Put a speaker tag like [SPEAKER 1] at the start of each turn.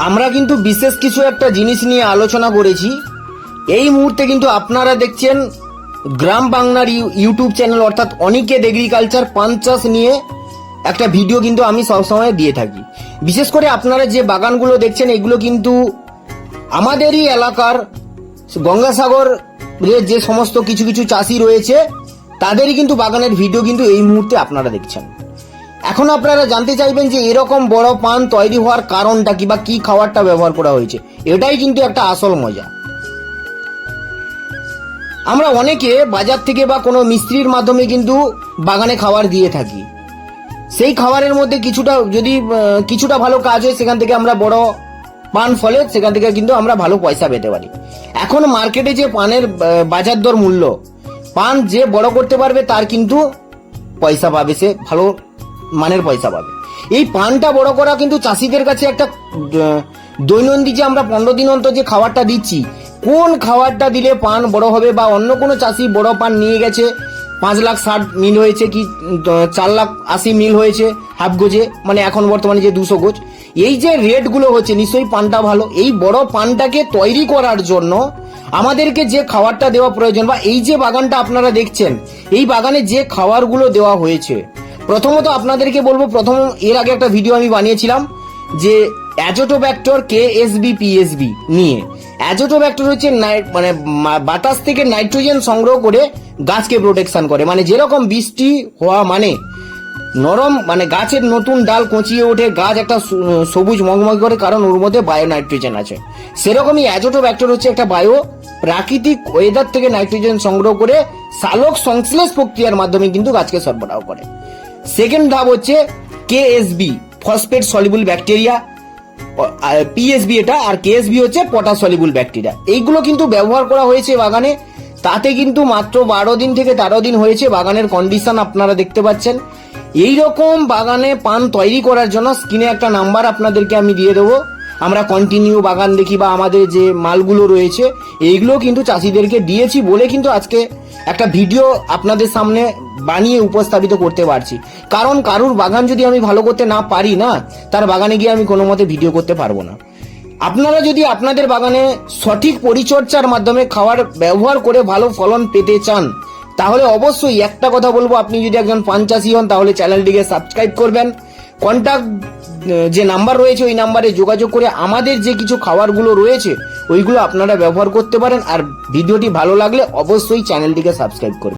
[SPEAKER 1] আমরা কিন্তু বিশেষ কিছু একটা জিনিস নিয়ে আলোচনা করেছি। এই মুহূর্তে কিন্তু আপনারা দেখছেন গ্রাম বাংলার ইউটিউব চ্যানেল অর্থাৎ অনিকেত এগ্রিকালচার পান চাষ নিয়ে একটা ভিডিও কিন্তু আমি সবসময় দিয়ে থাকি। বিশেষ করে আপনারা যে বাগানগুলো দেখছেন এগুলো কিন্তু আমাদেরই এলাকার গঙ্গাসাগরের যে সমস্ত কিছু কিছু চাষি রয়েছে তাদেরই কিন্তু বাগানের ভিডিও কিন্তু এই মুহূর্তে আপনারা দেখছেন। এখন আপনারা জানতে চাইবেন যে এরকম বড় পান তৈরি হওয়ার কারণটা কি বা কি খাবারটা ব্যবহার করা হয়েছে। এটাই কিন্তু একটা আসল মজা। আমরা অনেকে বাজার থেকে বা কোনো মিস্ত্রির মাধ্যমে কিন্তু বাগানে খাবার দিয়ে থাকি। সেই খাবারের মধ্যে কিছুটা ভালো কাজ হয়, সেখান থেকে আমরা বড় পান ফলে সেখান থেকে কিন্তু আমরা ভালো পয়সা পেতে পারি। এখন মার্কেটে যে পানের বাজার দর মূল্য, পান যে বড় করতে পারবে তার কিন্তু পয়সা পাবে, সে ভালো মানের পয়সা পাবে। এই পানটা বড় করা কিন্তু চাষিদের কাছে একটা দৈনন্দিন যে আমরা 15 দিন অন্তর যে খাবারটা দিচ্ছি, কোন খাবারটা দিলে পান বড় হবে, বা অন্য কোনো চাষি বড় পান নিয়ে গেছে 5,60,000 মিল হয়েছে কি 4,80,000 মিল হয়েছে হাফ গোজে, মানে এখন বর্তমানে যে 200 গোজ, এই যে রেটগুলো হচ্ছে নিশ্চয়ই পানটা ভালো। এই বড় পানটাকে তৈরি করার জন্য আমাদেরকে যে খাবারটা দেওয়া প্রয়োজন, বা এই যে বাগানটা আপনারা দেখছেন এই বাগানে যে খাবারগুলো দেওয়া হয়েছে, প্রথমত আপনাদেরকে বলবো, এর আগে একটা ভিডিও আমি বানিয়েছিলাম যে অ্যাজোটোব্যাক্টর কেএসবি পিএসবি নিয়ে। অ্যাজোটোব্যাক্টর হচ্ছে মানে বাতাস থেকে নাইট্রোজেন সংগ্রহ করে গাছকে প্রোটেকশন করে। মানে যেরকম বৃষ্টি হওয়া মানে নরম, মানে গাছের নতুন ডাল কঁচিয়ে ওঠে, গাছ একটা সবুজ মগমগ করে, কারণ ওর মধ্যে বায়ো নাইট্রোজেন আছে। সেরকমই অ্যাজোটোব্যাক্টর হচ্ছে একটা বায়ো প্রাকৃতিক ওয়েদার থেকে নাইট্রোজেন সংগ্রহ করে সালোক সংশ্লেষ প্রক্রিয়ার মাধ্যমে কিন্তু গাছকে সরবরাহ করে। সেকেন্ড ধাপ হচ্ছে KSB, phosphate soluble bacteria, PSB এটা, আর কেএসবি হচ্ছে পটাশ সলিবল ব্যাকটেরিয়া। এইগুলো কিন্তু ব্যবহার করা হয়েছে বাগানে। তাতে কিন্তু মাত্র 12 দিন থেকে 13 দিন হয়েছে, বাগানের কন্ডিশন আপনারা দেখতে পাচ্ছেন। এইরকম বাগানে পান তৈরি করার জন্য স্ক্রিনে একটা নাম্বার আপনাদেরকে আমি দিয়ে দেবো। আমরা কন্টিনিউ বাগান দেখি, বা আমাদের যে মালগুলো রয়েছে এইগুলো কিন্তু চাষিদেরকে দিয়েছি বলে কিন্তু আজকে একটা ভিডিও আপনাদের সামনে বানিয়ে উপস্থাপিত করতে পারছি। কারণ কারুর বাগান যদি আমি ভালো করতে না পারি না, তার বাগানে গিয়ে আমি কোনো মতে ভিডিও করতে পারবো না। আপনারা যদি আপনাদের বাগানে সঠিক পরিচর্যার মাধ্যমে খাবার ব্যবহার করে ভালো ফলন পেতে চান, তাহলে অবশ্যই একটা কথা বলবো, আপনি যদি একজন পান চাষি হন তাহলে চ্যানেলটিকে সাবস্ক্রাইব করবেন। কন্ট্যাক্ট যে নাম্বার রয়েছে ওই নাম্বারে যোগাযোগ করে আমাদের যে কিছু খাবারগুলো রয়েছে ওইগুলো আপনারা ব্যবহার করতে পারেন। আর ভিডিওটি ভালো লাগলে অবশ্যই চ্যানেলটিকে সাবস্ক্রাইব করবেন।